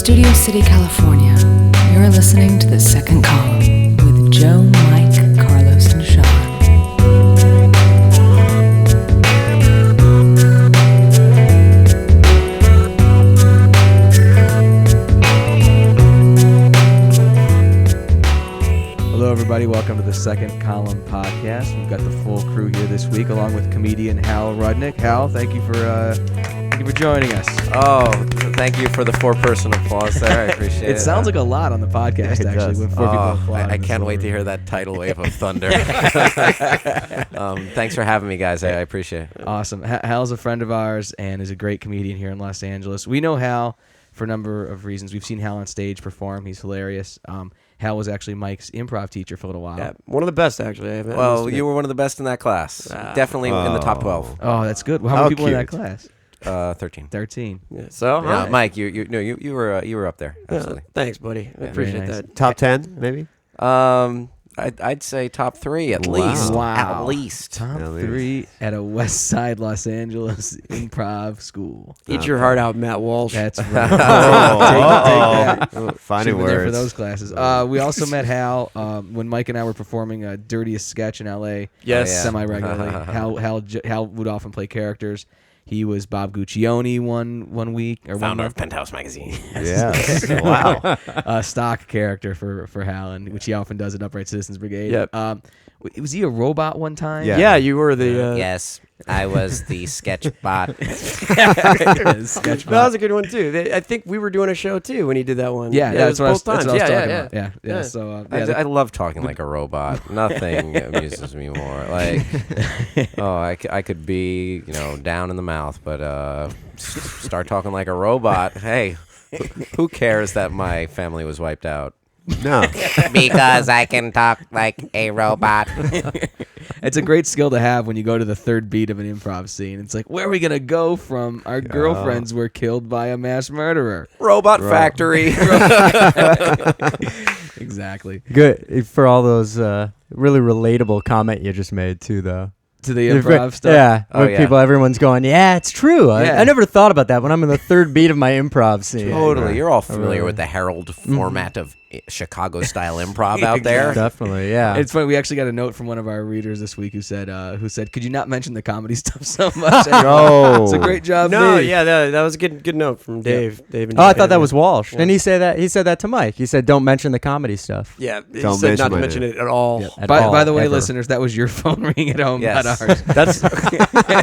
Studio City, California, you're listening to The Second Column with Joe, Mike, Carlos, and Sean. Hello, everybody. Welcome to The Second Column podcast. We've got the full crew here this week, along with comedian Hal Rudnick. Hal, thank you for joining us. Oh, thank you for the four-person applause there. I appreciate it. It sounds like a lot on the podcast, actually, when four people applaud. I can't wait to hear that tidal wave of thunder. Thanks for having me, guys. I appreciate it. Awesome. Hal's a friend of ours and is a great comedian here in Los Angeles. We know Hal for a number of reasons. We've seen Hal on stage perform. He's hilarious. Hal was actually Mike's improv teacher for a little while. Yeah, one of the best, actually. Well, you were one of the best in that class. Definitely in the top 12. Oh, that's good. How many people in that class? 13. 13. Yeah, so, Yeah, Mike, you were up there. Absolutely. Thanks, buddy. I appreciate nice. that. Top 10, maybe? I'd say top 3 at least. Wow. At least. Top At least. 3 at a West Side Los Angeles improv school. Eat your heart out, Matt Walsh. That's right. Take that. Finding Should've been there for words. those classes. We also met Hal when Mike and I were performing Dirtiest Sketch in L.A. Yes. Semi-regularly. Hal would often play characters. He was Bob Guccione one week or Founder one of Penthouse Magazine. Yes. Wow. stock character for Hal, and which he often does at Upright Citizens Brigade. Yep. Was he a robot one time? Yeah. Yeah, you were the... Yes, I was the sketch bot. Sketch That was a good one, too. I think we were doing a show, too, when he did that one. Yeah, it that's was what I both was, that's times. what I was Yeah, talking yeah, about. Yeah. Yeah. So I love talking like a robot. Nothing amuses me more. Like, I could be, down in the mouth, but start talking like a robot. Hey, who cares that my family was wiped out? No. Because I can talk like a robot. It's a great skill to have when you go to the third beat of an improv scene. It's like, where are we going to go from our girlfriends were killed by a mass murderer? Robot factory. Exactly. Good for all those really relatable comment you just made too, though. To the improv stuff? Yeah. Oh, When everyone's going, yeah, it's true. Yeah. I never thought about that when I'm in the third beat of my improv scene. Totally. You're all familiar with the Herald format of Chicago-style improv out there. Definitely, yeah. It's funny. We actually got a note from one of our readers this week who said, "Could you not mention the comedy stuff so much?" Oh. It's a great job. No, Dave. yeah, that was a good note from Dave. Dave and Oh, I Dave. thought that was Walsh. Yeah. Didn't he say that? He said that to Mike. He said, don't mention the comedy stuff. Yeah, he Don't said not to mention mention it at all. Yeah. At By all, the way, ever. listeners, that was your phone ringing at home, Yes. not ours. That's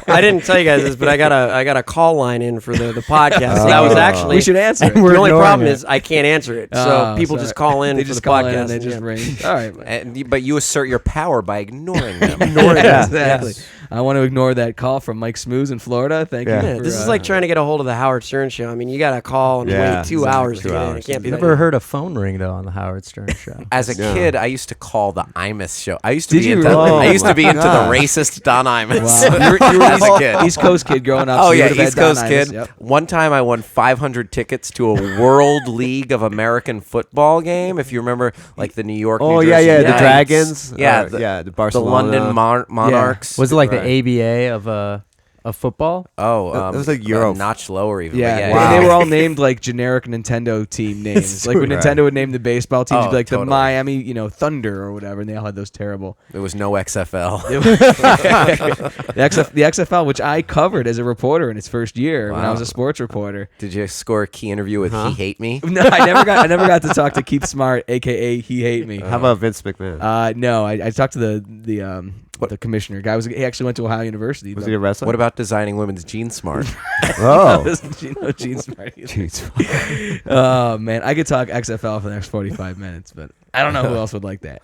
I didn't tell you guys this, but I got a call line in for the podcast. So that was actually We should answer it. And we're the only ignoring problem it. is I can't answer it. So people sorry. just call in They for just the call podcast. in and they just ring. All right. But you assert your power by ignoring them. Yeah, exactly. Yes. I want to ignore that call from Mike Smooze in Florida. Thank you. Yeah. Yeah, for, this is like trying to get a hold of the Howard Stern show. I mean, you got to call and Yeah, wait 2 exactly. hours to 2 get in. It hours. can't be that. Never heard a phone ring, though, on the Howard Stern show. As a Yeah. kid, I used to call the Imus show. I used to Did be you into. really? I used to be Oh, into God. the racist Don Imus. Wow. You were as a kid. East Coast kid growing up. Oh so you yeah, would've had East Don Coast Imus. kid. Yep. One time I won 500 tickets to a World League of American Football game. If you remember, like the New York. Oh, New yeah, Jersey yeah. The Knights. Dragons. Yeah, the the Barcelona. London Monarchs. Was it like Right. the ABA of football? Oh, It was like Euro. a notch lower even. Yeah, but yeah, Wow. They were all named like generic Nintendo team names. Like when Right. Nintendo would name the baseball teams, it'd be like totally. the Miami, Thunder or whatever, and they all had those terrible. There was no XFL. The XFL, which I covered as a reporter in its first year when I Wow. was a sports reporter. Did you score a key interview with He Hate Me? No, I never got to talk to Keith Smart, aka He Hate Me. How about Vince McMahon? No, I talked to the commissioner guy. He actually went to Ohio University. Was but- he a wrestler? What about designing women's jeans smart? Oh. Gene Smart either. Oh man, I could talk XFL for the next 45 minutes, but I don't know who else would like that.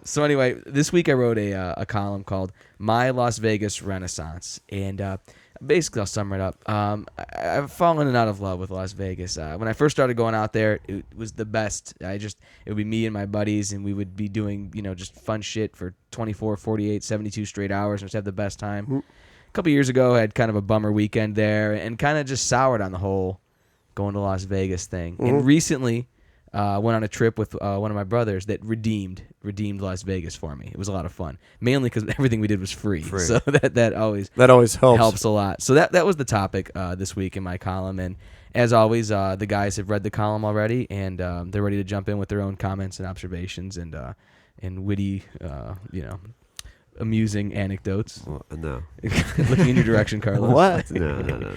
So anyway, this week I wrote a column called "My Las Vegas Renaissance," and basically I'll sum it up. I've fallen in and out of love with Las Vegas. When I first started going out there, it was the best. It would be me and my buddies, and we would be doing just fun shit for 24, 48, 72 straight hours, and just have the best time. A couple years ago, I had kind of a bummer weekend there and kind of just soured on the whole going to Las Vegas thing. And recently, went on a trip with one of my brothers that redeemed Las Vegas for me. It was a lot of fun, mainly because everything we did was free. So that always That always helps. helps a lot. So that was the topic this week in my column, and as always, the guys have read the column already, and they're ready to jump in with their own comments and observations and witty, amusing anecdotes. Well, no. Looking in your direction, Carlos. What? No.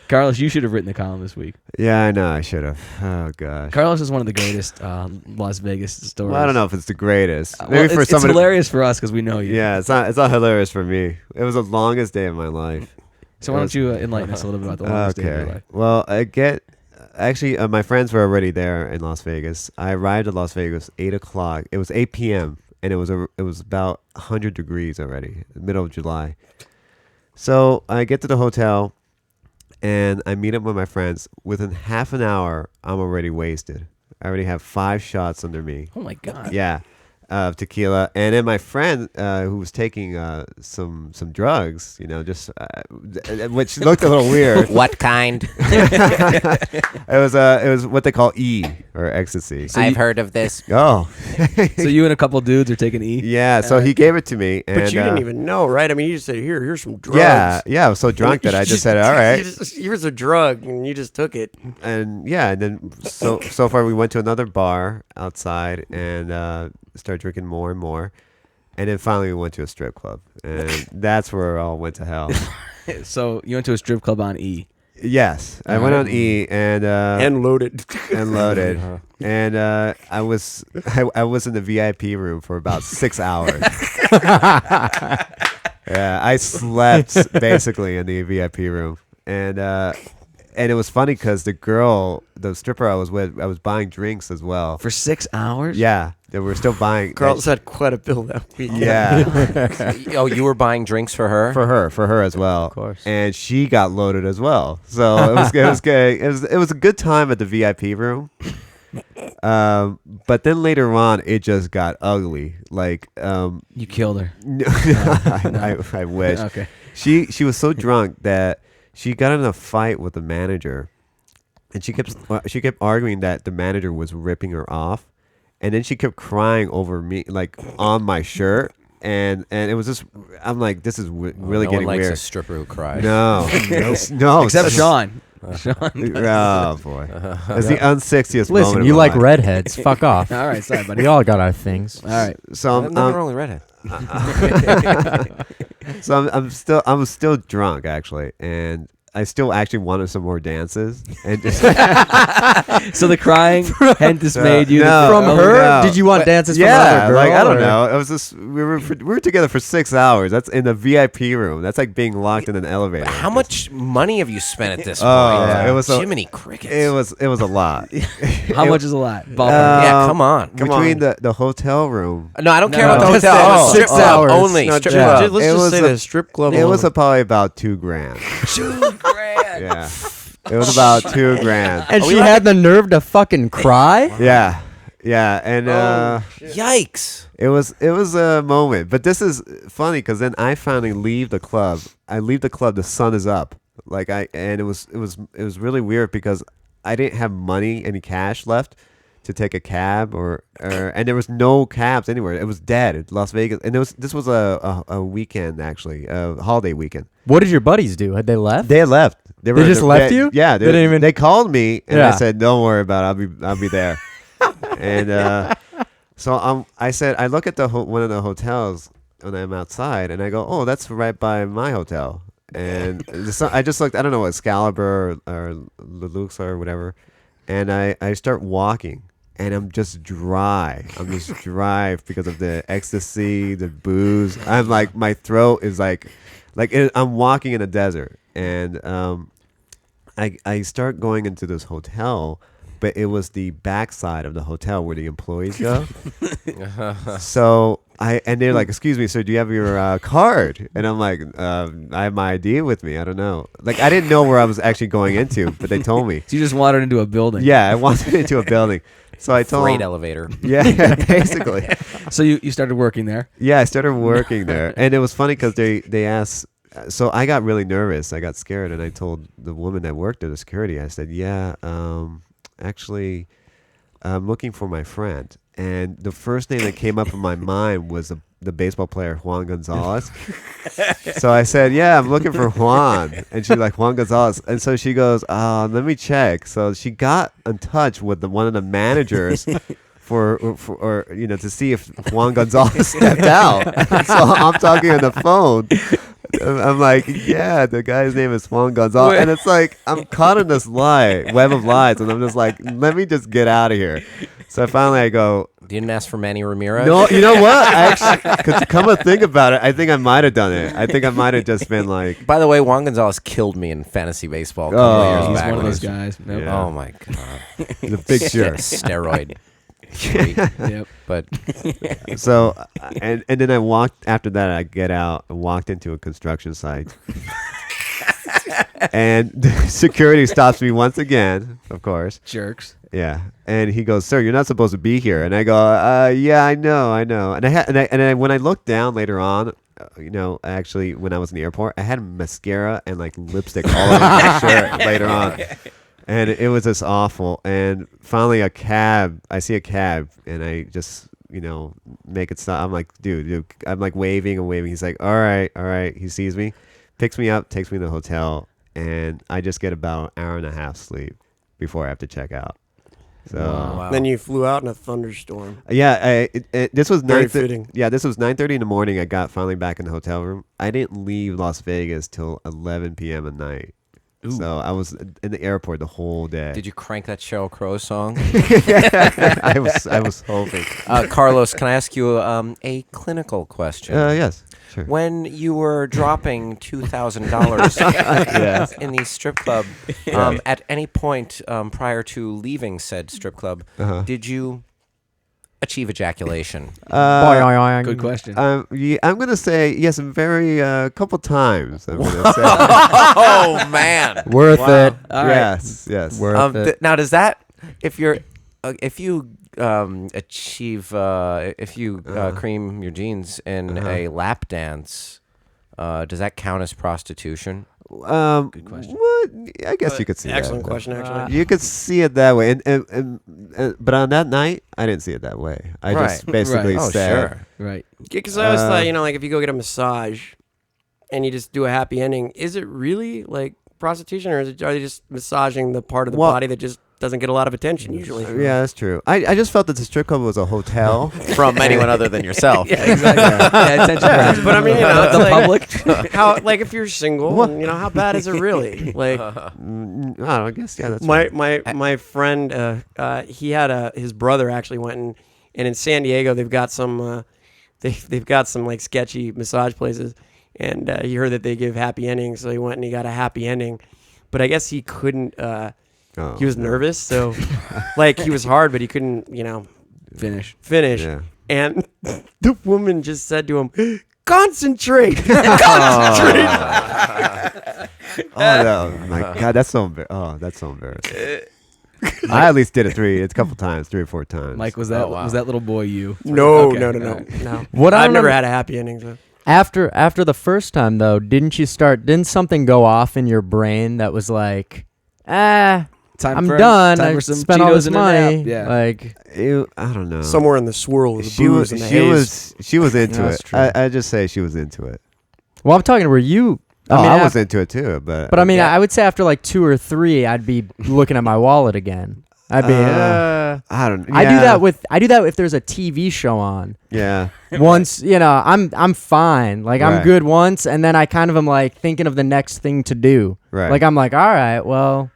Carlos, you should have written the column this week. Yeah, I know. I should have. Oh gosh. Carlos is one of the greatest Las Vegas stories. Well, I don't know if it's the greatest. Well, it's hilarious for us because we know you. Yeah, it's not hilarious for me. It was the longest day of my life. So why don't you enlighten us a little bit about the longest day of your life? Well, my friends were already there in Las Vegas. I arrived at Las Vegas 8 o'clock. It was 8 p.m. and it was about 100 degrees already, middle of July. So I get to the hotel. And I meet up with my friends. Within half an hour, I'm already wasted. I already have 5 shots under me. Oh my God. Yeah, of tequila. And then my friend, who was taking some drugs, which looked a little weird. What kind? It was what they call E or ecstasy. I've heard of this. Oh. So you and a couple dudes are taking E? Yeah. So he gave it to me. And, But you didn't even know, right? I mean, you just said, here's some drugs. Yeah. I was so drunk that I just said, all right. Here's a drug, and you just took it. And then so far we went to another bar outside and started drinking more and more, and then finally we went to a strip club, and that's where it all went to hell. So you went to a strip club on E? Yes, I went on E and loaded. And I was in the VIP room for about 6 hours. Yeah, I slept basically in the VIP room, and it was funny because the stripper I was with, I was buying drinks as well. For 6 hours? Yeah, they were still buying. Carlos had quite a bill that week. Yeah. Oh, you were buying drinks for her? For her as well. Of course. And she got loaded as well. So it was good. It was a good time at the VIP room. But then later on, it just got ugly. Like, you killed her. I wish. Okay. She was so drunk that she got in a fight with the manager, and she kept arguing that the manager was ripping her off, and then she kept crying over me, like on my shirt, and it was just, I'm like, this is really getting likes weird. A stripper who cries. No, no, Except Sean. Oh boy, that's the unsexiest moment. Listen, of you my like life. redheads. Fuck off. All right, sorry, buddy. We all got our things. All right. So Nothing wrong with redhead. So I'm still drunk actually, and I still actually wanted some more dances, and just So the crying had dismayed you no, From oh, her? no. Did you want dances from yeah, another girl? like I don't or- know. It was just we were together for 6 hours. That's in the VIP room. That's like being locked in an elevator. How much money have you spent at this point? Yeah. It was Jiminy Crickets. It was a lot. How much is a lot? Ballpark. Yeah, come on. Between the hotel room. No, I don't care No. about the Just hotel. the Strip 6 club hours. only. No, Strip ju- club. ju- let's It just was say the strip club. It was alone. probably about $2,000. $2,000. Yeah, it was about $2,000. And she had the nerve to fucking cry? Yeah, and Yikes. it was a moment. But this is funny because then I finally leave the club. The sun is up. And it was really weird because I didn't have any cash left to take a cab and there was no cabs anywhere. It was dead in Las Vegas, and this was a weekend actually, a holiday weekend. What did your buddies do? Had they left? They had left. They just left you? Yeah, They didn't even- They called me and Yeah. I said, "Don't worry about it. I'll be there." And so I said, I look at one of the hotels when I'm outside, and I go, "Oh, that's right by my hotel." And I just looked. I don't know, Excalibur or Lux or whatever. And I start walking, and I'm just dry. I'm just dry because of the ecstasy, the booze. I'm like, my throat is I'm walking in a desert. And I start going into this hotel, but it was the backside of the hotel where the employees go. So and they're like, "Excuse me, sir, do you have your card?" And I'm like, "I have my ID with me. I don't know." Like, I didn't know where I was actually going into, but they told me. So you just wandered into a building. Yeah, I wandered into a building. So I told Freight them, elevator. yeah, basically. So you started working there. Yeah, I started working there, and it was funny because they asked. So I got really nervous. I got scared, and I told the woman that worked there, the security. I said, "Yeah, actually, I'm looking for my friend." And the first name that came up in my mind was the baseball player Juan Gonzalez. So I said, yeah, I'm looking for Juan. And she's like, Juan Gonzalez. And so she goes, let me check. So she got in touch with one of the managers to see if Juan Gonzalez stepped out. So I'm talking on the phone. I'm like, yeah, the guy's name is Juan Gonzalez. And it's like, I'm caught in this web of lies. And I'm just like, let me just get out of here. So finally I go, You didn't ask for Manny Ramirez? no, you know what? Because come to think about it, I think I might have done it. I think I might have just been like. By the way, Juan Gonzalez killed me in fantasy baseball a couple Oh, of years He's back. one of when those he was- guys. Nope. Yeah. Oh my god. The big jerk. Steroid. Freak. Yep. But So, and then I walked, after that, I get out and walked into a construction site. And the security stops me once again, of course. Jerks. Yeah. And he goes, sir, you're not supposed to be here. And I go, yeah, I know. And when I looked down later on, actually, when I was in the airport, I had mascara and like lipstick all over my shirt later on. And it was just awful. And finally I see a cab and I just, make it stop. I'm like, dude, I'm like waving and waving. He's like, all right. He sees me, picks me up, takes me to the hotel. And I just get about an hour and a half sleep before I have to check out. So wow. Then you flew out in a thunderstorm. yeah, this was Very 9:30 fitting. Yeah, this was 9:30 in the morning. I got finally back in the hotel room. I didn't leave Las Vegas till 11 p.m. at night. Ooh. So I was in the airport the whole day. did you crank that Sheryl Crow song? I was hoping. Carlos, can I ask you a clinical question? Yes, sure. When you were dropping $2,000 in the strip club, at any point prior to leaving said strip club, did you achieve ejaculation? Good question. Yeah, I'm gonna say yes, very couple times. I'm gonna say Oh man! Worth it. All right. yes. Worth it. Now, does that if you achieve if you cream your jeans in a lap dance, does that count as prostitution? Good question. What? I guess you could see Excellent that. question, actually. You could see it that way, and but on that night, I didn't see it that way. I just Right. basically Oh, said, sure. Right. Because I always thought, like if you go get a massage and you just do a happy ending, is it really like prostitution, or are they just massaging the part of the body that just doesn't get a lot of attention usually? Yeah, that's true. I just felt that the strip club was a hotel. From anyone other than yourself. Yeah, exactly. Yeah, attention grabs. But I mean, it's the like, public. how like if you're single, and, how bad is it really? Like I don't know, I guess that's my friend, he had his brother actually went and in San Diego they've got some they've got some like sketchy massage places, and he heard that they give happy endings, so he went and he got a happy ending, but I guess he couldn't. He was nervous, so like he was hard, but he couldn't, Finish. Yeah. And the woman just said to him, "Concentrate, concentrate." Oh my God, that's so embarrassing. I at least did it three or four times. Mike, was that wow. was that little boy you? No, Okay, no. all right. No. What I I've never remember- had a happy ending. So. After the first time though, didn't something go off in your brain that was like, Time I'm for done. time I for some spent all Cheetos this and a nap. money. Yeah. Like, I don't know. Somewhere in the swirl of the booze and the haze. she was into That's it. true. I just say she was into it. well, I'm talking. Were you? I was into it too, but I mean, I would say after like 2 or 3, I'd be looking at my wallet again. I'd be. I don't. Yeah. I do that if there's a TV show on. Yeah. Once, I'm fine. Like I'm Right. good once, and then I kind of am like thinking of the next thing to do. Right. Like I'm like, all right, well,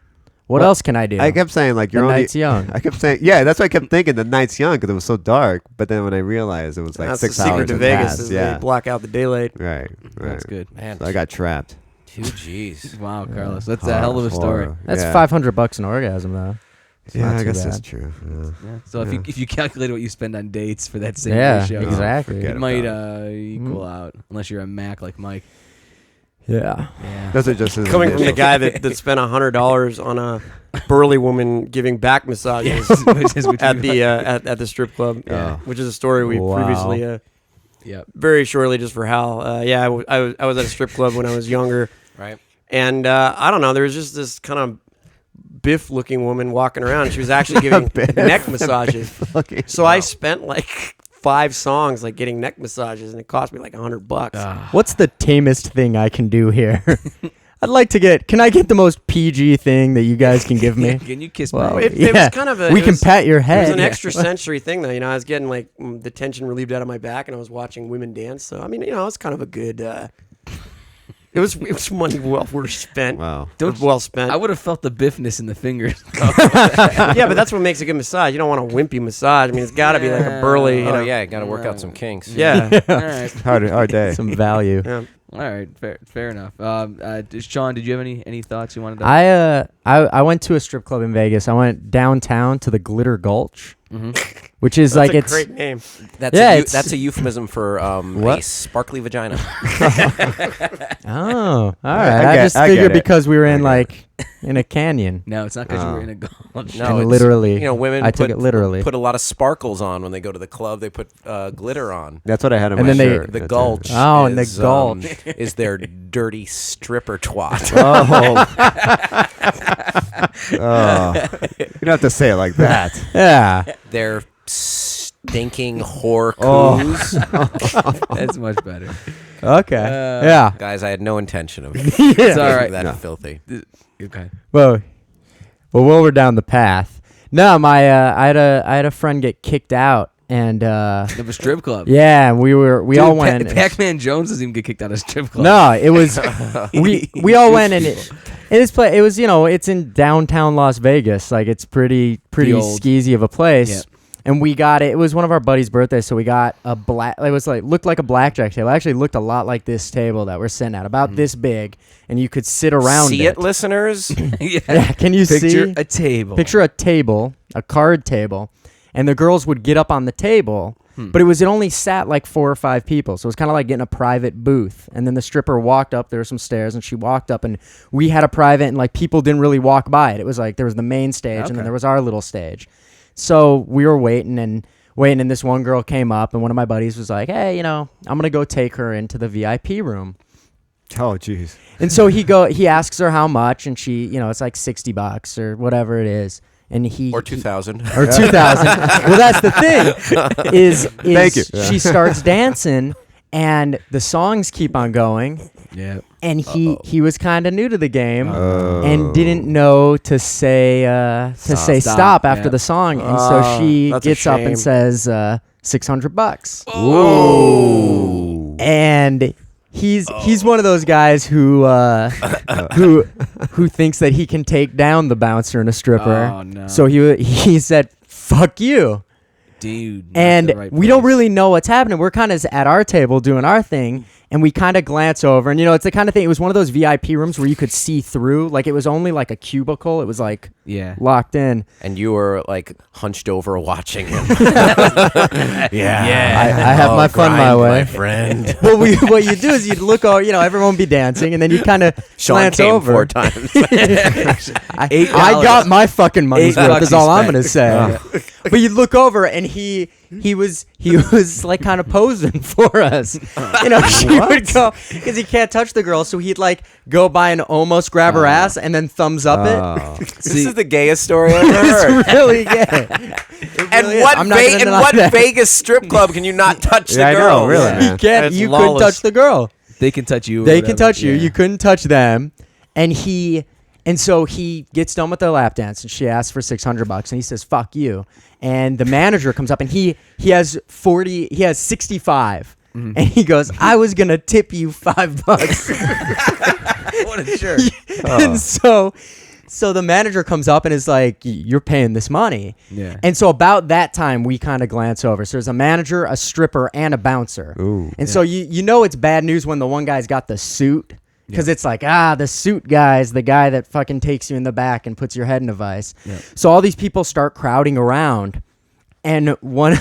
what Well, else can I do? I kept saying like the you're only. night's young. I kept saying that's why I kept thinking the night's young because it was so dark. But then when I realized it was like That's 6 the hours secret to had Vegas passed, is yeah. they block out the daylight. Right. That's good. Man, So I got trapped. 2 G's. Wow, Carlos, that's a hell of a story. Horror. That's yeah. $500 an orgasm though. It's Yeah, not I too guess bad. that's true. Yeah. Yeah. So if you calculate what you spend on dates for that same Yeah, ratio, exactly. forget it it. might about equal out unless you're a Mac like Mike. Yeah. Yeah. Those are just his Coming from the initials. guy that spent $100 on a burly woman giving back massages Which at the at the strip club, Yeah. which is a story we Wow. previously Yep. very shortly just for Hal. I was at a strip club when I was younger, Right. and I don't know, there was just this kind of Biff-looking woman walking around. She was actually giving neck massages. Okay. So I spent like 5 songs like getting neck massages, and it cost me like $100. What's the tamest thing I can do here? I'd like to get. Can I get the most PG thing that you guys can give me? Can you kiss Well, me? It was kind of a. We it can was- pat your It head. was an extra sensory thing, though. I was getting like the tension relieved out of my back, and I was watching women dance. So I mean, it was kind of a good. It was money well worth spent. Wow. Well spent. I would have felt the biffness in the fingers. Yeah, but that's what makes a good massage. You don't want a wimpy massage. I mean, it's got to be like a burly. You Oh know. yeah, got to work out some kinks. Yeah. All right. Hard day. Some value. Yeah. All right, fair enough. Sean, did you have any thoughts you wanted to? I went to a strip club in Vegas. I went downtown to the Glitter Gulch, Mhm. which is That's like a it's great name. That's Yeah, that's a euphemism for What? a sparkly vagina. oh, all right. I get- just I figured get it. because we were in I get like in a canyon. No, it's not because you Oh. were in a gulch. No, And it's- literally, You know, women I took it literally. put a lot of sparkles on when they go to the club. They put glitter on. That's what I had on And my then they- shirt. The That's gulch. it. Oh, and the is, gulch. is their dirty stripper twat. Oh, you don't have to say it like that. yeah. Their stinking whore Oh. coos. That's much better. Okay. Uh, yeah. Guys, I had no intention of It's all right. that No. filthy. Okay. Well, while we're down the path, no, I had a friend get kicked out, and Of a strip club. yeah, we Dude, all went. Pac-Man Jones doesn't even get kicked out of strip club. No, it was we all went, and it was it's in downtown Las Vegas, like it's pretty old- skeezy of a place. Yeah. And we got it. It was one of our buddies' birthdays, so we got a black. It was like looked like a blackjack table. It actually looked a lot like this table that we're sitting at, about this big, and you could sit around See it, listeners? yeah. Yeah, can you Picture see? a table. Picture a table, a card table, and the girls would get up on the table, but it only sat like 4 or 5 people, so it was kind of like getting a private booth. And then the stripper walked up. There were some stairs, and she walked up, and we had a private, and like people didn't really walk by it. It was like there was the main stage, and Okay. then there was our little stage. So we were waiting, and this one girl came up, and one of my buddies was like, "Hey, I'm gonna go take her into the VIP room." Oh, jeez. And so he asks her how much, and she, it's like $60 or whatever it is. And he Or 2,000. or 2,000. Well, that's the thing. Is Thank you. She starts dancing, and the songs keep on going. Yeah. And he was kind of new to the game Oh. and didn't know to say stop after Yeah. the song. And so she that's a gets up shame. and says $600. Whoa. And he's one of those guys who thinks that he can take down the bouncer and a stripper. Oh, no. So he said, "Fuck you." Dude. not And the right we don't place. really know what's happening. We're kind of at our table doing our thing, and we kind of glance over. And, it's the kind of thing, it was one of those VIP rooms where you could see through. Like, it was only like a cubicle. It was like Yeah. locked in. And you were like hunched over watching him. I have my fun my grind, way. my friend. Well, what you do is you'd look over, everyone would be dancing, and then you kind of Sean glance came over. 4 times. I got my fucking money's worth. $8 Is all he I'm spent. gonna say. But you look over, and he was like kind of posing for us. She would go because he can't touch the girl, so he'd like go by and almost grab her ass, and then thumbs up Oh. This is the gayest story I've ever heard. It's really gay. It And really is. what, I'm not gonna deny that. Vegas strip club can you not touch the Yeah, I girl? know, really, Yeah. man. You can't. It's You couldn't lawless. touch the girl. They can touch you. or They can whatever. touch you. Yeah. You couldn't touch them. And so he gets done with the lap dance, and she asks for $600, and he says, "Fuck you." And the manager comes up, and he has 65, and he goes, "I was gonna tip you $5." What a jerk. And so the manager comes up and is like, "You're paying this money." Yeah. And so about that time, we kind of glance over. So there's a manager, a stripper, and a bouncer. Ooh. And so you know it's bad news when the one guy's got the suit. Because it's like, the suit guy is the guy that fucking takes you in the back and puts your head in a vice. Yeah. So all these people start crowding around. And one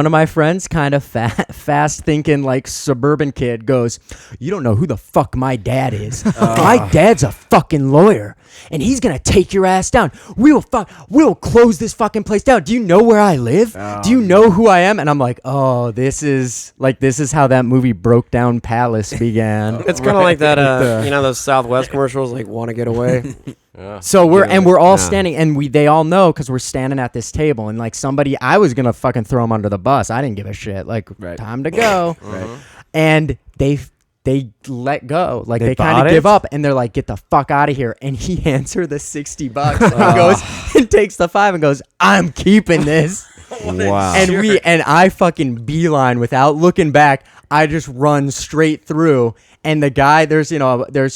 of my friends, kind of fast thinking like suburban kid, goes, "You don't know who the fuck my dad is. My dad's a fucking lawyer, and he's gonna take your ass down. We'll close this fucking place down. Do you know where I live? Do you know who I am?" And I'm like, "Oh, this is how that movie Broke Down Palace began." It's kind of like that, those Southwest commercials, like "Want to Get Away." So we're all Yeah. standing, and they all know because we're standing at this table, and like somebody, I was gonna fucking throw him under the bus. I didn't give a shit. Like, Right. time to go. And they let go. Like They they kind bought of it? give up, and they're like, "Get the fuck out of here!" And he hands her the $60 and goes and takes the 5 and goes, "I'm keeping this." Wow. And I fucking beeline without looking back. I just run straight through, and the guy, there's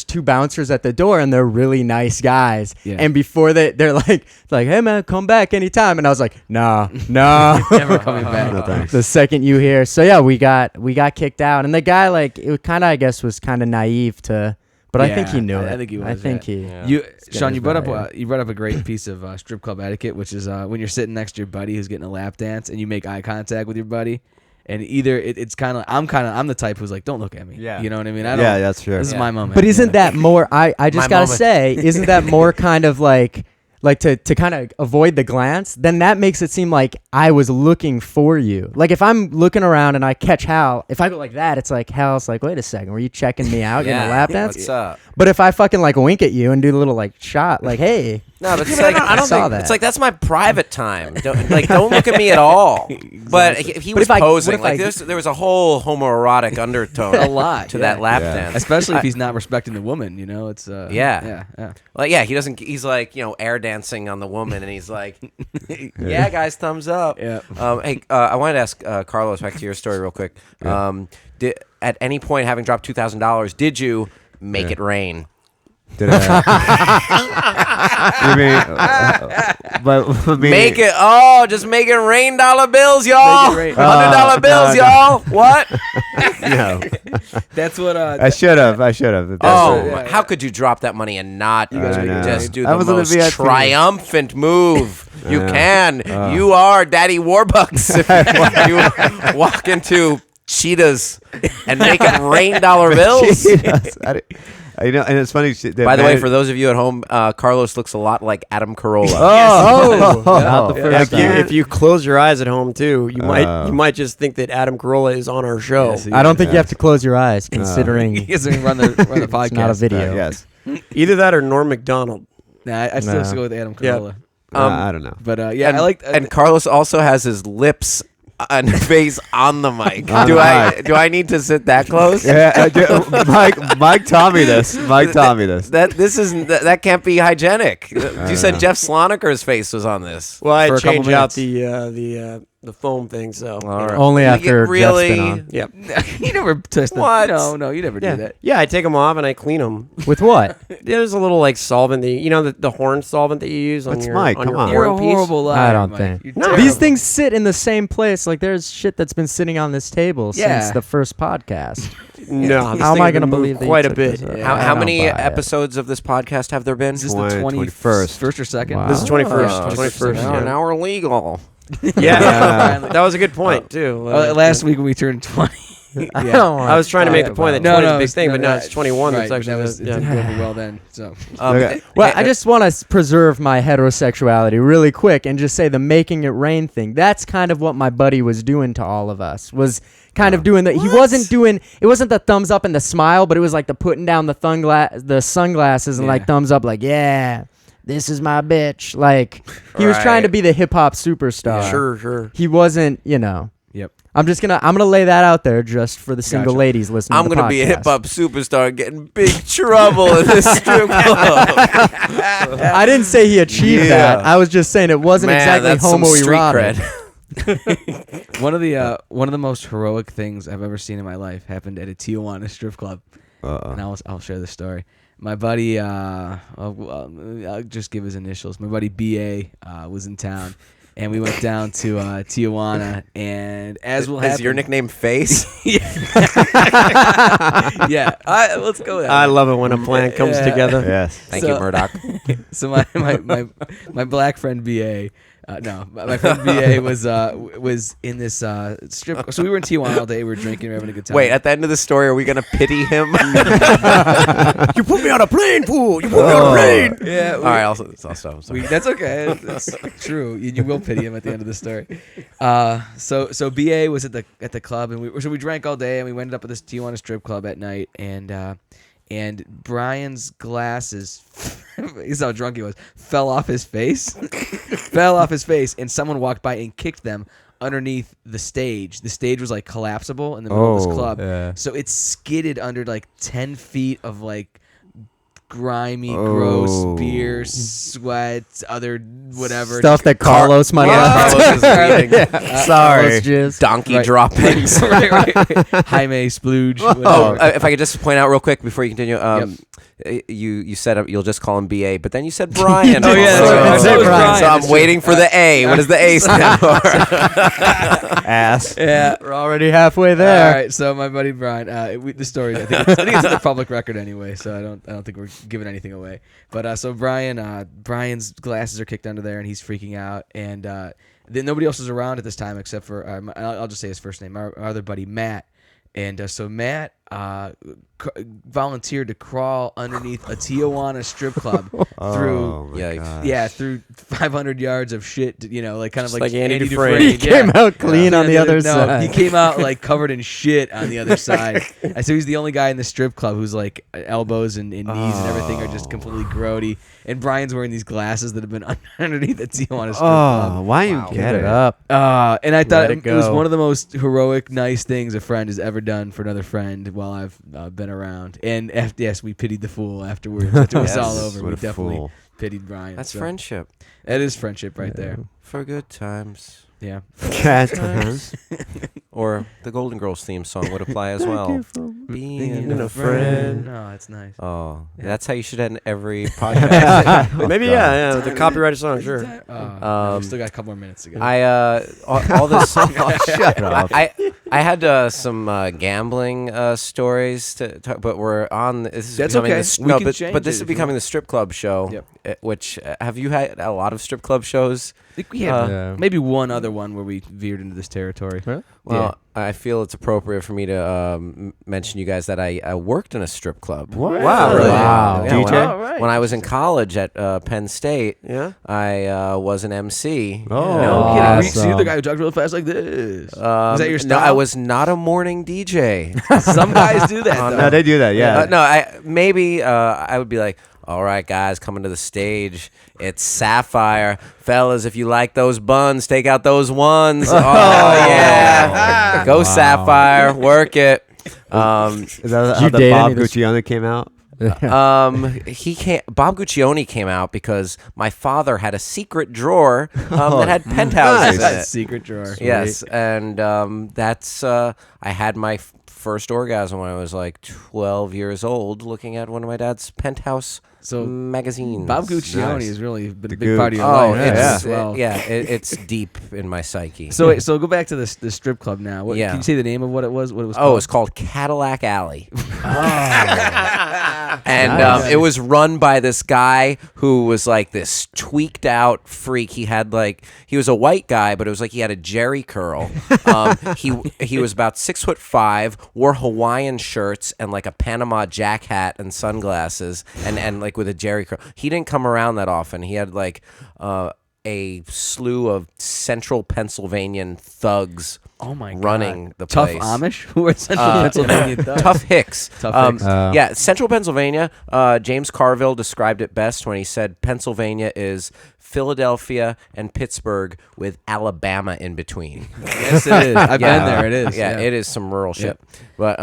2 bouncers at the door, and they're really nice guys. Yeah. And before they're like, "Hey man, come back anytime." And I was like, "No." Never coming back. No thanks. The second you hear, so yeah, we got kicked out, and the guy, like, it kind of, I guess, was kind of naive to, but I think he knew it. I think he was. I think he. You, Sean, his you brought value. up a great piece of strip club etiquette, which is when you're sitting next to your buddy who's getting a lap dance, and you make eye contact with your buddy, and either it's kind of I'm the type who's like, don't look at me. Yeah. You know what I mean? I don't, Yeah, that's true. This is my moment. But isn't that more? I just My gotta moment. say, isn't that more kind of like to kind of avoid the glance? Then that makes it seem like I was looking for you. Like if I'm looking around and I catch Hal, if I go like that, it's like Hal's like, wait a second, were you checking me out, getting a lap dance? What's up? But if I fucking like wink at you and do the little like shot, like, hey, No, but it's like I don't saw think- It's like that's my private time. Don't look at me at all. But if he But was if I- posing, what if like I- there was a whole homoerotic undertone a lot to that lap Yeah. dance. especially if he's not respecting the woman? You know, it's Yeah. yeah. Like, yeah, he doesn't. He's like, air dancing on the woman, and he's like, "Yeah, guys, thumbs up." Yeah. Hey, I wanted to ask Carlos, back to your story real quick. Did at any point, having dropped $2,000, did you make it rain? Did I? Make it! Oh, just make it rain dollar bills, y'all. Make it rain. $100 bills, no. y'all. What? No. That's what. I should have. Oh, yeah. how could you drop that money and not guys I know. just do I the was on the most VIP. triumphant move you Yeah. can? You are Daddy Warbucks if you walk into Cheetahs and make it rain dollar bills. Yes, and it's funny. By the way, for those of you at home, Carlos looks a lot like Adam Carolla. not the first If you, time. if you close your eyes at home too, you might just think that Adam Carolla is on our show. Yes, he- I don't think you have to close your eyes, considering He doesn't run the podcast. it's not a video. yes. Either that or Norm Macdonald. Nah, I still No. still go with Adam Yeah. Carolla. I don't know. But yeah, and, I like. and Carlos also has his lips and face on the mic. On do the I mic. do I need to sit that close? Yeah, Mike taught me this. Mike taught me this. That can't be hygienic. You said Jeff Slonaker's face was on this. Well, I For a couple changed out minutes. the foam thing. So All right. Only after really. Jeff's been on. yep. you never touched them. What? No, you never Yeah. do that. Yeah, I take them off and I clean them. With what? There's a little like solvent that the horn solvent that you use on That's your Mike, on come your on. You're a horn piece. horrible liar. I don't Mike. think. You're No. terrible. These things sit in the same place. Like there's shit that's been sitting on this table Yeah. since the first podcast. No, this How am thing I has going to been believe moved that you quite a took bit? this up? Yeah. How, I how don't many buy it. episodes of this podcast have there been? Is this the 21st. first or second? Wow. This is 21st. Oh, 21st. Now, Yeah. now we're legal. Yeah. That was a good point too. Last week when we turned 20. I don't I was trying to make the point that 20 is a big thing, but now it's 21. Right, That's actually that was, it didn't go over well then. So Okay. Well, I just want to preserve my heterosexuality really quick and just say the making it rain thing. That's kind of what my buddy was doing to all of us. Was kind of doing that. He wasn't doing. It wasn't the thumbs up and the smile, but it was like the putting down the sunglasses and like Yeah. thumbs up, like yeah, this is my bitch. Like he was trying to Right. be the hip hop superstar. Sure. He wasn't. yep. I'm gonna lay that out there just for the single Gotcha. ladies listening. I'm to the gonna be a podcast. hip hop superstar, and get in big trouble in this strip club. I didn't say he achieved Yeah. that. I was just saying it wasn't Man, exactly that's some street homoerotic. cred. One of the most heroic things I've ever seen in my life happened at a Tijuana strip club, and I'll share the story. My buddy, I'll just give his initials. My buddy BA was in town, and we went down to Tijuana. And as will happen, Is your nickname Face? yeah, let's go with that. I love it when a plan comes Yeah. together. Yes. Thank you, Murdoch. So my black friend BA, my friend BA was in this strip. So we were in Tijuana all day. We were drinking, we were having a good time. Wait, at the end of the story, are we gonna pity him? You put me on a plane, fool. You put me on a plane. yeah. All right, I'll stop. I'm sorry. That's okay. That's true. You will pity him at the end of the story. So BA was at the club, and we drank all day, and we ended up at this Tijuana strip club at night, and and Brian's glasses, he's how drunk he was, fell off his face. And someone walked by and kicked them underneath the stage. The stage was like collapsible in the middle of this club. Yeah. So it skidded under like 10 feet of like grimy, gross beer, sweat, other whatever. Stuff that Carlos might have. Carlos is reading. Sorry. Jizz. Donkey Right. droppings. right. Jaime Splooge. Oh, Whatever. if I could just point out real quick before you continue, you said you'll just call him BA, but then you said Brian. Oh, yeah, that's right. so, So was Brian. so I'm waiting for the A. What does the A stand for? Ass. Yeah. We're already halfway there. All right, so my buddy Brian, the story, I think it's in the public record anyway, so I don't think we're giving anything away. But so Brian's glasses are kicked under there, and he's freaking out, and then nobody else was around at this time except for I'll just say his first name, our other buddy Matt, and so Matt volunteered to crawl underneath a Tijuana strip club through. Yikes. Through 500 yards of shit, like kind of like Andy Andy Dufresne. Dufresne. He came out clean on the other No, side. he came out like covered in shit on the other side. And so he's the only guy in the strip club who's like elbows and knees and everything are just completely grody. And Brian's wearing these glasses that have been underneath the Tijuana strip club. Why you Give get it it? up. And I thought Let it it was go. one of the most heroic, nice things a friend has ever done for another friend while I've been around. And yes, we pitied the fool afterwards. After it was all Yes. over, What we a definitely fool. pitied Brian. That's so friendship That is friendship right there. for good times. Yeah. Cat times. Or the Golden Girls theme song would apply as well. Being a friend. friend. No, that's nice. Oh, that's how you should end every podcast. Maybe yeah, the copyrighted song, sure. We still got a couple more minutes to go. all this. Shut up. I had some gambling stories to talk, but we're on. This is That's becoming okay. The, We no, can but change but this it is if you becoming the strip club show. Yep. Which have you had a lot of strip club shows? I think we had Yeah. maybe one other one where we veered into this territory. Well, I feel it's appropriate for me to mention you guys that I worked in a strip club. Wow. Really? Wow. Yeah, DJ? when I was in college at Penn State, Yeah. I was an MC. Oh. No Awesome. kidding. So you're the guy who talks real fast like this. Is that your No, I style? was not a morning DJ. Some guys do that. though. No, they do that. Yeah. No, I would be like, all right, guys, coming to the stage. It's Sapphire. Fellas, if you like those buns, take out those ones. Oh, yeah. Go Sapphire. Work it. Is that how you the date Bob any of the- Guccione came out? Bob Guccione came out because my father had a secret drawer that had penthouses in That's it. secret drawer. Yes, and that's I had my first orgasm when I was like 12 years old, looking at one of my dad's penthouse So magazines. Bob Guccione Nice. has really been a The big part of your Oh, life. it's, as well. it's deep in my psyche. So wait, so go back to the strip club now. What, Yeah. Can you say the name of what it was? What it was? Oh, called? it's called Cadillac Alley. And it was run by this guy who was like this tweaked out freak. He was a white guy, but it was like he had a Jerry curl. He was about 6'5", wore Hawaiian shirts and like a Panama Jack hat and sunglasses and like with a Jerry curl. He didn't come around that often. He had like a slew of central Pennsylvanian thugs. Oh my God. running the Tough place. Amish who are Central Pennsylvania thugs. Tough Hicks. Tough Hicks. Yeah, Central Pennsylvania. James Carville described it best when he said Pennsylvania is Philadelphia and Pittsburgh with Alabama in between. Yes, it is. I've been there. It is. Yeah, it is some rural shit. But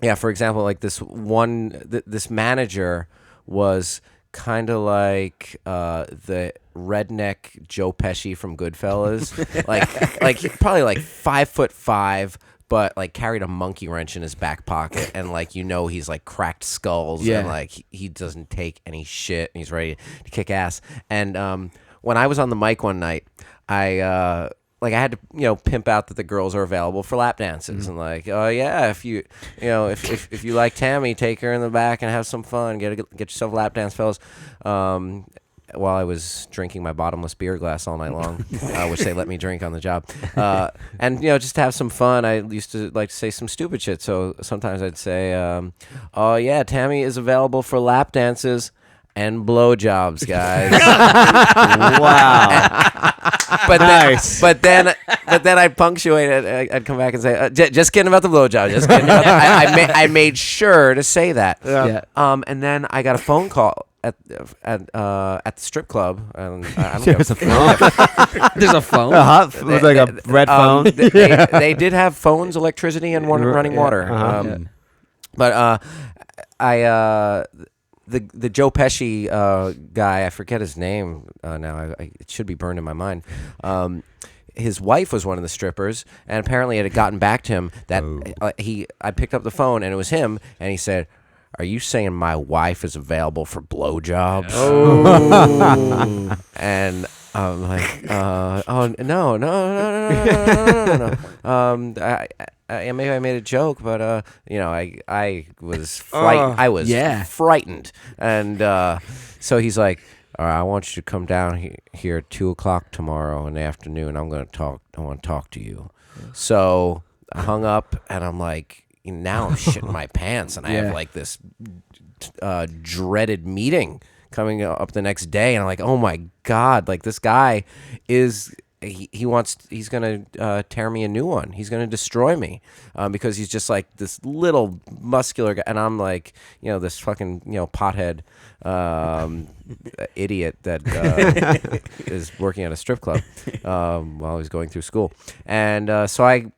yeah, for example, like this manager was kind of like the redneck Joe Pesci from Goodfellas, like probably like 5'5", but like carried a monkey wrench in his back pocket, and like he's like cracked skulls, Yeah. and like he doesn't take any shit, and he's ready to kick ass. And when I was on the mic one night, I had to, pimp out that the girls are available for lap dances, and like, oh yeah, if you if you like Tammy, take her in the back and have some fun. Get yourself a lap dance, fellas. While I was drinking my bottomless beer glass all night long, which they let me drink on the job, and just to have some fun, I used to like to say some stupid shit. So sometimes I'd say, oh yeah, Tammy is available for lap dances and blowjobs, guys. Wow. Nice. but then I'd punctuate it. I'd come back and say, just kidding about the blowjob. Just kidding. I made sure to say that. Yeah. And then I got a phone call at the strip club. And I don't There's a phone. There's a phone. It was like a red phone. They did have phones, electricity, and running water. But the Joe Pesci guy, I forget his name now. It should be burned in my mind. His wife was one of the strippers, and apparently it had gotten back to him that I picked up the phone and it was him, and he said, "Are you saying my wife is available for blowjobs?" Oh, and I'm like, "Oh no. Maybe I made a joke, but I was frightened, and so he's like, "All right, I want you to come down here at 2:00 tomorrow in the afternoon. I want to talk to you." So I hung up, and I'm like, now I'm shitting my pants, and I have like this dreaded meeting coming up the next day, and I'm like, oh my God, like this guy is. He's gonna tear me a new one. He's gonna destroy me because he's just like this little muscular guy, and I'm like, this fucking pothead idiot that is working at a strip club while he's going through school, and so I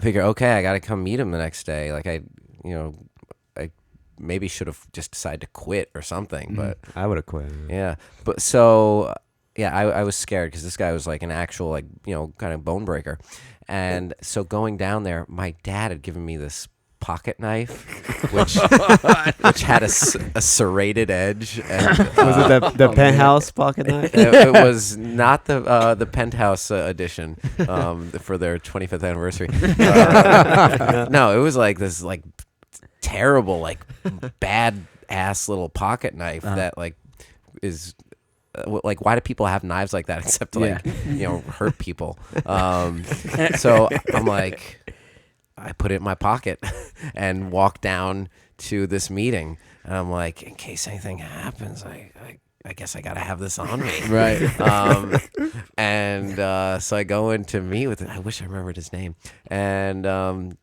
figure, okay, I got to come meet him the next day. Like I maybe should have just decided to quit or something, but I would have quit. yeah, but so. Yeah, I was scared because this guy was like an actual kind of bone breaker, and so going down there, my dad had given me this pocket knife, which had a serrated edge. And, Was it the penthouse pocket knife? It was not the penthouse edition for their 25th anniversary. No, it was like this like terrible like bad ass little pocket knife that like is. Like, why do people have knives like that except to like hurt people? So I'm like, I put it in my pocket and walk down to this meeting, and I'm like, in case anything happens, I guess I gotta have this on me, Right. And so I go in to meet with it. I wish I remembered his name, and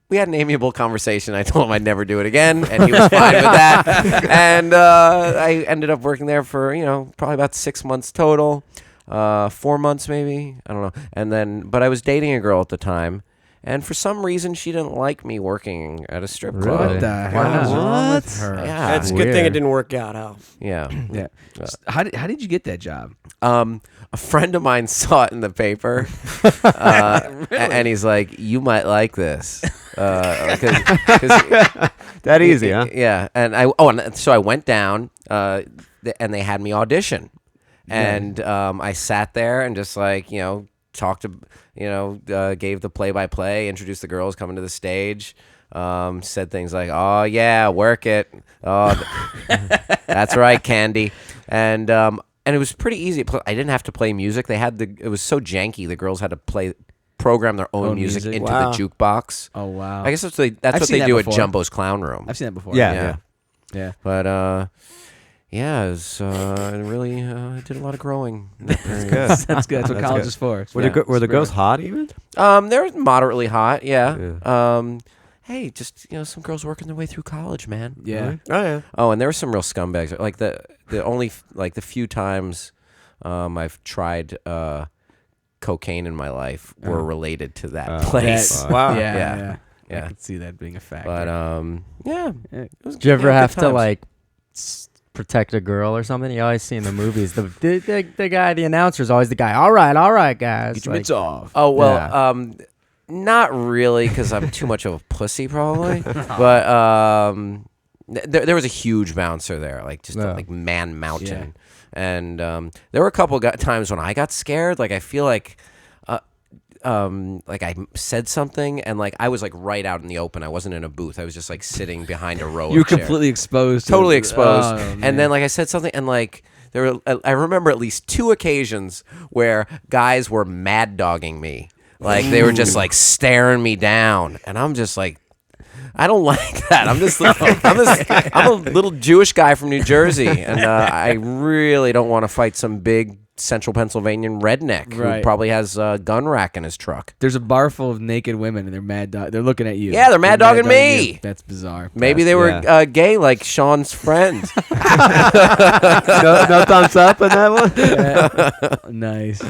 we had an amiable conversation. I told him I'd never do it again, and he was fine with that. And I ended up working there for, probably about 6 months total, 4 months maybe. I don't know. And then, but I was dating a girl at the time, and for some reason, she didn't like me working at a strip club. What the hell is wrong with her? Yeah. It's a good thing it didn't work out, Al. Yeah. Yeah. How did you get that job? A friend of mine saw it in the paper, and he's like, "You might like this." That easy, huh? Yeah, and so I went down, and they had me audition, and I sat there and just like talked to gave the play-by-play, introduced the girls coming to the stage, said things like, "Oh yeah, work it. Oh, that's right, Candy," and it was pretty easy. I didn't have to play music. It was so janky. The girls had to program their own music into the jukebox. Oh wow! I guess that's what they do at Jumbo's Clown Room. I've seen that before. Yeah. But it was really did a lot of growing. That's good. That's good. That's what That's college good. is for. Were the girls hot even? They're moderately hot. Yeah. Hey, just some girls working their way through college, man. Yeah. Oh yeah. Oh, and there were some real scumbags. Like the only like the few times I've tried cocaine in my life were related to that place. Wow. Yeah. I Yeah. could see that being a factor. But it was, Did you ever good have to times. like protect a girl or something? You always see in the movies the guy, the announcer's always the guy. All right, guys. Get your Like, mitts off. Oh well, Yeah. not really, because I'm too much of a pussy probably. But there was a huge bouncer there, like just Yeah. like Man Mountain, and there were a couple times when I got scared. Like I feel like I said something and like I was like right out in the open. I wasn't in a booth. I was just like sitting behind a row. You're of chairs. completely exposed. Totally exposed. Oh, man. And then like I said something and like there were I remember at least 2 occasions where guys were mad dogging me. Like they were just like staring me down, and I'm just like, I don't like that. I'm a little Jewish guy from New Jersey, and I really don't want to fight some big central Pennsylvania redneck who Right. probably has a gun rack in his truck. There's a bar full of naked women and they're mad dog. They're looking at you. Yeah, they're mad dogging me. you. That's bizarre. Maybe they were gay like Sean's friend. No thumbs up on that one. Nice.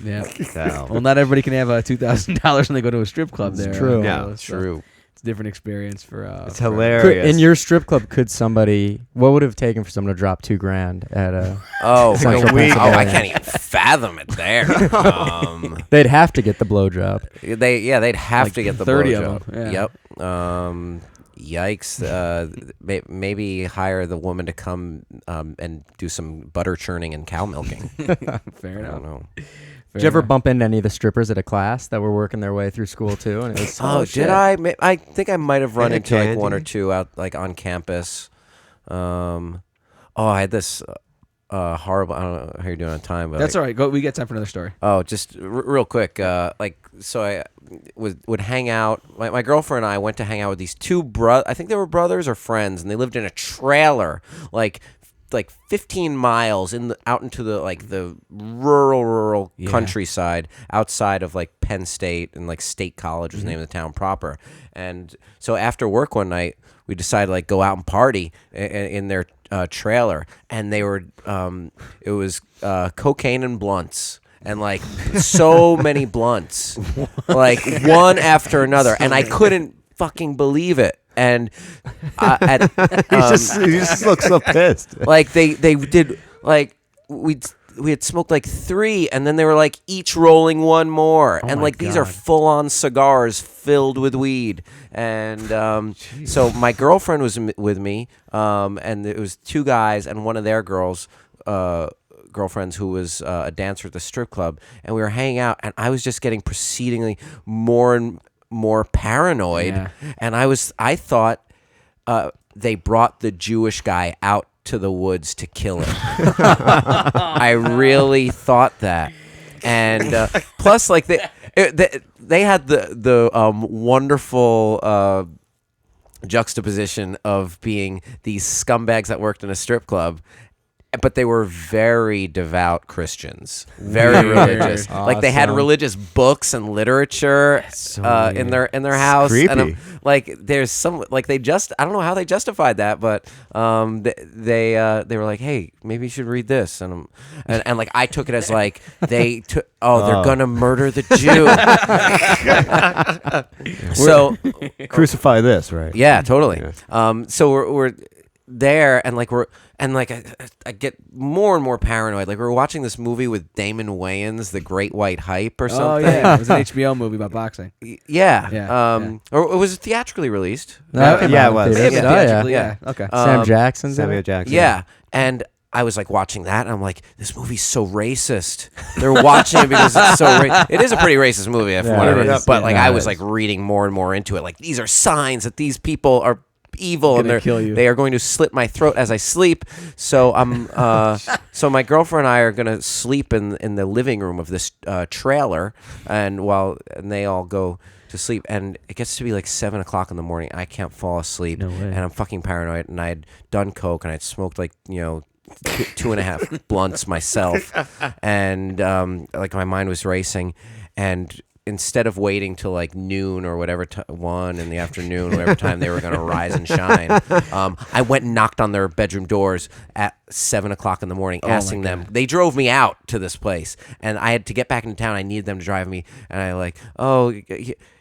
Yeah. Hell. Well, not everybody can have $2,000 when they go to a strip club. There. true. Yeah, So True. It's a different experience for. It's for- hilarious. In your strip club, could somebody? What would it have taken for someone to drop $2,000 at a? Oh, Central I Pennsylvania. can't even fathom it there. They'd have to get the blowjob. They'd have Like to get the 30 of blowjob. them, yeah. Yep. Yikes. Maybe hire the woman to come and do some butter churning and cow milking. Fair I enough. don't know. Fair Did you ever enough. bump into any of the strippers at a class that were working their way through school too? And it was Oh, shit. did I? I think I might have run Yeah, into like one or candy. two out like on campus. I had this horrible. I don't know how you're doing on time, but That's like, all right. Go. We got time for another story. oh, just real quick. So I would hang out. My girlfriend and I went to hang out with these two I think they were brothers or friends, and they lived in a trailer, like 15 miles out into the rural Yeah. countryside outside of like Penn State, and like State College was the name of the town proper. And so after work one night, we decided to like go out and party in their trailer, and they were it was cocaine and blunts. And like so many blunts, like one after another, and I couldn't fucking believe it. And He just looks so pissed. like they did like we had smoked like 3, and then they were like each rolling one more, and my like these are God. full on cigars filled with weed. And so my girlfriend was with me, and it was 2 guys and one of their girlfriends who was a dancer at the strip club, and we were hanging out, and I was just getting proceedingly more and more paranoid. Yeah. And I thought they brought the Jewish guy out to the woods to kill him. I really thought that. And plus, like they had the wonderful juxtaposition of being these scumbags that worked in a strip club, but they were very devout Christians, very Weird. religious. Like they had Awesome. religious books and literature in their house. creepy. And like there's some like I don't know how they justified that, but they were like, hey, maybe you should read this, and like I took it as like they took they're gonna murder the Jew. So Crucify this, right? yeah, totally. Yeah. So we're there, and like I get more and more paranoid. Like we're watching this movie with Damon Wayans, The Great White Hype, or Oh something. yeah, it was an HBO movie about boxing. Yeah. Yeah, Or it was theatrically released. No, Yeah, yeah, it was. theaters. Yeah, Oh, yeah. theatrically, yeah. Okay. Sam Jackson's in Samuel it? Jackson. Yeah, and I was like watching that, and I'm like, this movie's so racist. They're watching it because it's so it is a pretty racist movie, if Yeah, whatever. it is. But like Yeah, I it was is. like reading more and more into it. Like these are signs that these people are evil, and Gonna kill you. they are going to slit my throat as I sleep. So so my girlfriend and I are gonna sleep in the living room of this trailer, and they all go to sleep, and it gets to be like 7 o'clock in the morning. I can't fall asleep, No way. and I'm fucking paranoid. And I had done coke, and I had smoked like 2.5 blunts myself, and like my mind was racing, and instead of waiting till like noon or whatever 1 in the afternoon, whatever time they were going to rise and shine, I went and knocked on their bedroom doors at 7 o'clock in the morning, asking them. They drove me out to this place, and I had to get back into town. I needed them to drive me, and I like,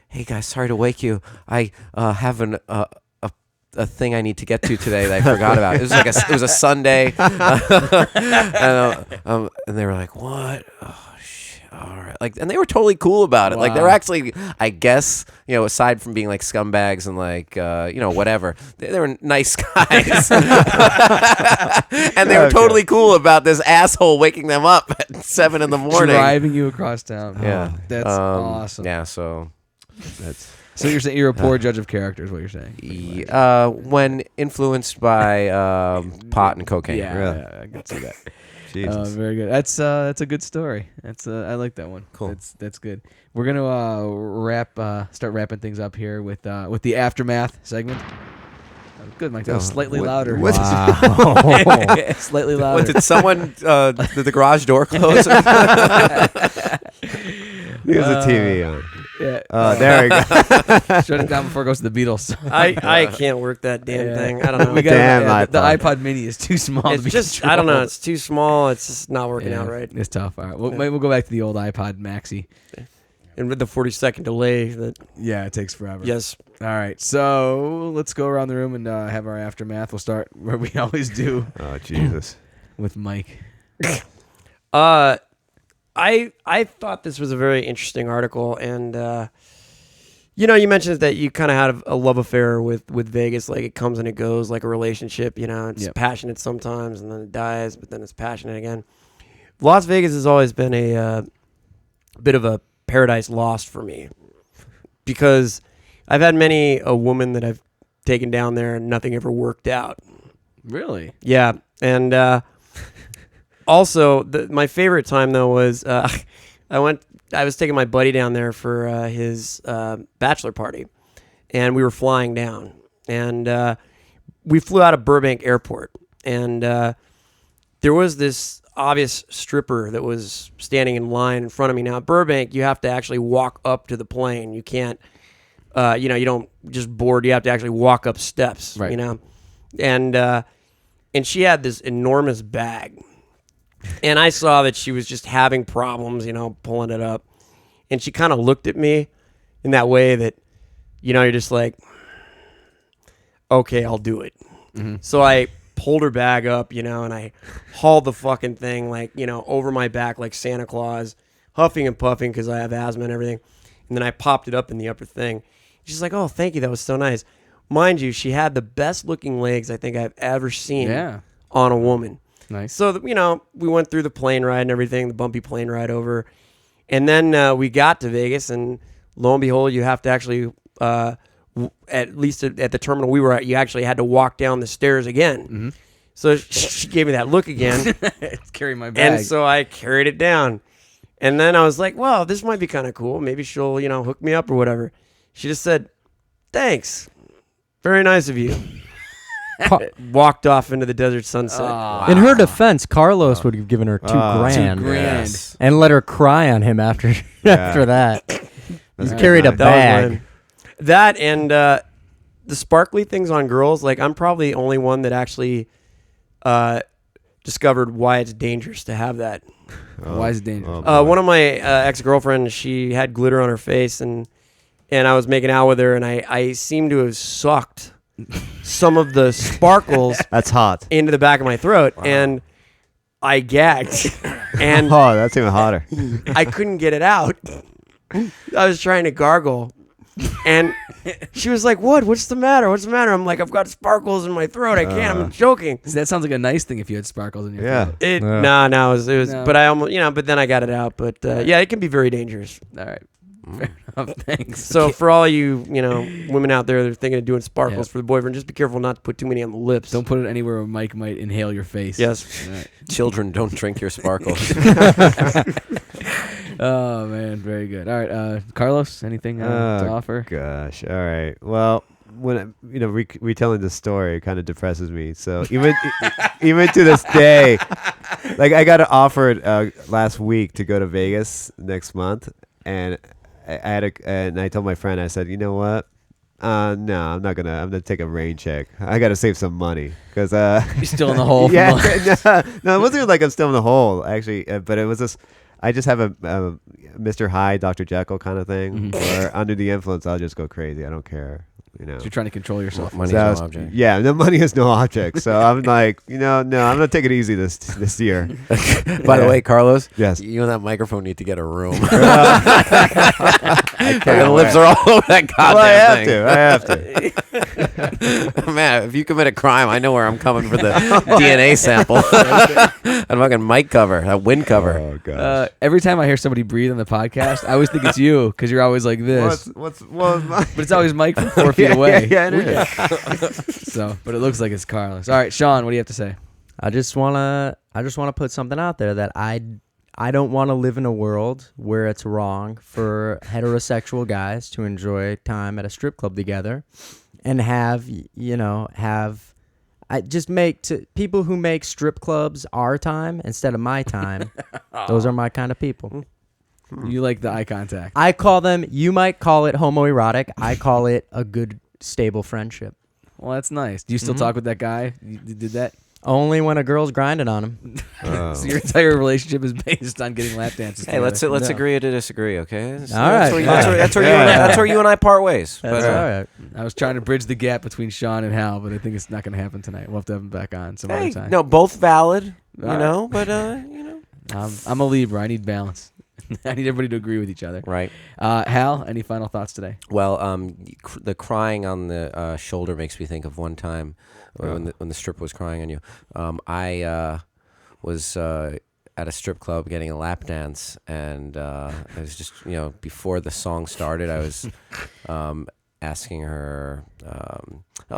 hey guys, sorry to wake you. I have a thing I need to get to today that I forgot about. It was like it was a Sunday, and they were like, "What? Oh shit! All right." Like, and they were totally cool about it. Like, they were Wow. actually, I guess, aside from being like scumbags and like, whatever, they were nice guys, and they were totally cool about this asshole waking them up at 7 in the morning. Driving you across town. Yeah, That's awesome. Yeah, so. So you're saying you're a poor judge of character, is what you're saying? When influenced by pot and cocaine. Yeah, Really? yeah, I can see that. Jesus. Very good. That's a good story. I like that one. Cool. That's good. We're gonna start wrapping things up here with the aftermath segment. Good, Mike. That was slightly what- louder. what- Slightly louder. What, did someone did the garage door close? There's a TV on. Yeah. There we go. Shut it down before it goes to the Beatles. I can't work that damn Yeah. thing. I don't know. We got Damn the iPod. iPod Mini is too small. It's to be just I don't know. controlled. It's too small. It's just not working Yeah, out right. It's tough. All right, maybe we'll go back to the old iPod Maxi. And with the 40-second delay, that Yeah, it takes forever. yes. All right, so let's go around the room and have our aftermath. We'll start where we always do Oh Jesus. with Mike. I thought this was a very interesting article, and you mentioned that you kind of had a love affair with Vegas. Like it comes and it goes, like a relationship. It's Yep. passionate sometimes, and then it dies, but then it's passionate again. Las Vegas has always been a bit of a paradise lost for me, because I've had many a woman that I've taken down there and nothing ever worked out. Really? Yeah, and also my favorite time though was I was taking my buddy down there for his bachelor party, and we were flying down, and we flew out of Burbank Airport, and there was this obvious stripper that was standing in line in front of me. Now at Burbank, you have to actually walk up to the plane. You can't, you don't just board. You have to actually walk up steps. Right. And she had this enormous bag, and I saw that she was just having problems, pulling it up, and she kind of looked at me in that way that, you're just like, okay, I'll do it. Mm-hmm. So I pulled her bag up, and I hauled the fucking thing over my back like Santa Claus, huffing and puffing because I have asthma and everything. And then I popped it up in the upper thing. She's like, "Oh, thank you. That was so nice." Mind you, she had the best looking legs I think I've ever seen on a woman. Nice. So, we went through the plane ride and everything, the bumpy plane ride over. And then we got to Vegas, and lo and behold, you have to actually, at least at the terminal we were at, you actually had to walk down the stairs again. Mm-hmm. So she gave me that look again. Carry my bag. And so I carried it down. And then I was like, well, this might be kind of cool. Maybe she'll, hook me up or whatever. She just said, "Thanks. Very nice of you." Walked off into the desert sunset. In her defense, Carlos would have given her $2,000 $2,000. Yes. and let her cry on him after after that. That's He carried a nice. bag. That and the sparkly things on girls, like I'm probably the only one that actually discovered why it's dangerous to have that. Why is it dangerous? One of my ex-girlfriends, she had glitter on her face, and I was making out with her, and I seemed to have sucked some of the sparkles That's hot. into the back of my throat, and I gagged, and Oh, that's even hotter. I couldn't get it out. I was trying to gargle, and she was like, What's the matter? What's the matter?" I'm like, "I've got sparkles in my throat. I can't. I'm choking." That sounds like a nice thing if you had sparkles in your Yeah. throat. No, it was. No. But I almost, but then I got it out. But yeah, it can be very dangerous. All right. Fair enough. Thanks. So for all you, women out there that are thinking of doing sparkles Yeah. for the boyfriend, just be careful not to put too many on the lips. Don't put it anywhere where Mike might inhale your face. Yes. All right. Children, don't drink your sparkles. Oh man, very good. All right, Carlos, anything to offer? Gosh. All right. Well, when retelling the story kind of depresses me. So even even to this day, like I got offered last week to go to Vegas next month, and and I told my friend, I said, "You know what? No, I'm gonna take a rain check. I gotta save some money because You're still in the hole. From yeah, no, it wasn't like I'm still in the hole actually, but it was just I just have a Mr. Hyde, Dr. Jekyll kind of thing, where under the influence I'll just go crazy. I don't care. You're trying to control yourself. Money's So no I was- object. Yeah, the money is no object. So I'm like, no, I'm gonna take it easy this year. By the way, Carlos, Yes. you and that microphone need to get a room. I The lips are all over that Well, I have goddamn to. I have to. thing. Man, if you commit a crime, I know where I'm coming for the DNA sample. That fucking mic cover, that wind cover. Oh gosh. Every time I hear somebody breathe on the podcast, I always think it's you because you're always like this. What's my? But it's always Mike from 4 feet Yeah, away. yeah, it is. So, but it looks like it's Carlos. All right, Sean, what do you have to say? I just wanna put something out there that I don't want to live in a world where it's wrong for heterosexual guys to enjoy time at a strip club together, and have I just make to people who make strip clubs our time instead of my time. Those are my kind of people. You like the eye contact. I call them, you might call it homoerotic. I call it a good, stable friendship. Well, that's nice. Do you still talk with that guy? You did that? Only when a girl's grinding on him. So your entire relationship is based on getting lap dances. Hey, let's agree to disagree, okay? All right. That's where you and I part ways. That's But, all right. I was trying to bridge the gap between Sean and Hal, but I think it's not going to happen tonight. We'll have to have him back on some other time. no, both valid, All right. but I'm a Libra. I need balance. I need everybody to agree with each other. right. Hal, any final thoughts today? Well, the crying on the shoulder makes me think of one time when the stripper was crying on you. I was at a strip club getting a lap dance, and I was just, before the song started, I was asking her,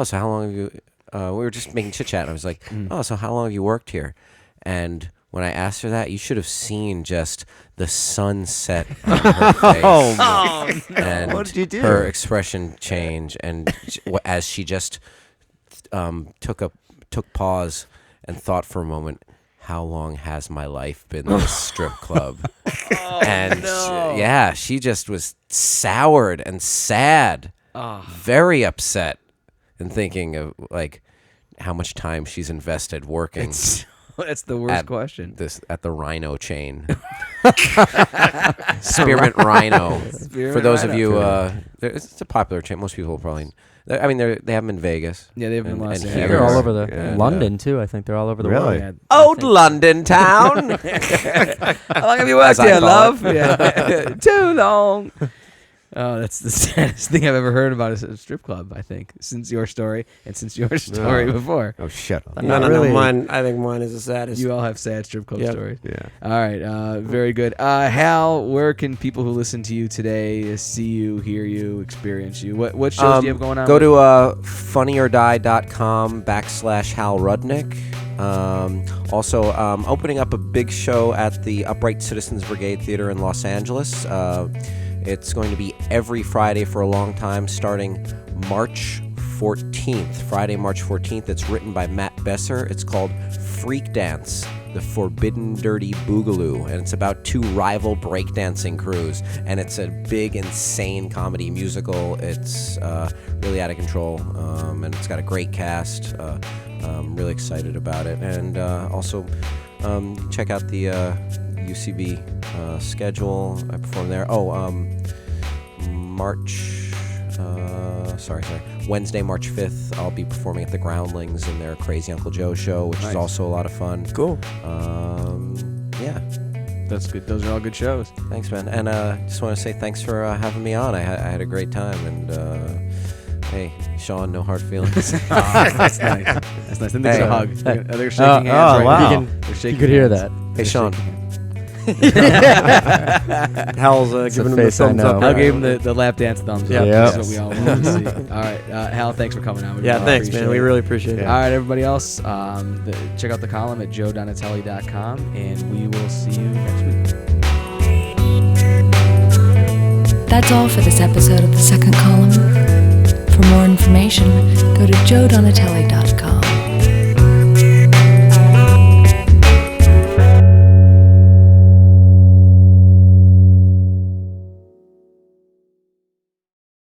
so how long have you, we were just making chit chat, and I was like, so how long have you worked here? And when I asked her that, you should have seen just the sunset on her face. And What did you do? her expression change, and as she just took pause and thought for a moment, how long has my life been this strip club? She just was soured and sad, very upset, and thinking of like how much time she's invested working. That's the worst question. At the Rhino chain. Spearmint Rhino. For those of you, it's a popular chain. Most people probably, they have them in Vegas. Yeah, they have them in Los and Angeles. They're all here. over the Yeah. London too. I think they're all over the Really? world. Old London town. How long have you worked As I here, call love? Yeah. Too long. Oh, that's the saddest thing I've ever heard about a strip club, I think, since your story and since your story before. Oh, shut up. Not No. really. Mine. I think mine is the saddest. You all have sad strip club Yep. stories. Yeah. All right, very good. Hal, where can people who listen to you today see you, hear you, experience you? What shows do you have going on? Go to funnyordie.com/Hal Rudnick. Also, opening up a big show at the Upright Citizens Brigade Theater in Los Angeles. It's going to be every Friday for a long time, starting March 14th. Friday, March 14th. It's written by Matt Besser. It's called Freak Dance, the Forbidden Dirty Boogaloo. And it's about two rival breakdancing crews. And it's a big, insane comedy musical. It's really out of control. And it's got a great cast. I'm really excited about it. And also, check out the UCB schedule. I perform there. Wednesday, March 5th, I'll be performing at the Groundlings in their Crazy Uncle Joe show, which is also a lot of fun. Cool. Yeah. That's good. Those are all good shows. Thanks, man. And just want to say thanks for having me on. I had a great time. And hey, Sean, no hard feelings. That's nice. That's nice. Then they get a hug. They're shaking hands oh, right wow. now. They're shaking You could hear hands. that. Hey, Sean. Hal's a giving him the face I thumbs know. up. I'll give him the lap dance thumbs Yeah. up. Yep. That's what we all want to see. All right, Hal, thanks for coming on. We Yeah, really thanks, appreciate man. We it. really appreciate it. All right, everybody else, check out the column at joedonatelli.com, and we will see you next week. That's all for this episode of The Second Column. For more information, go to joedonatelli.com.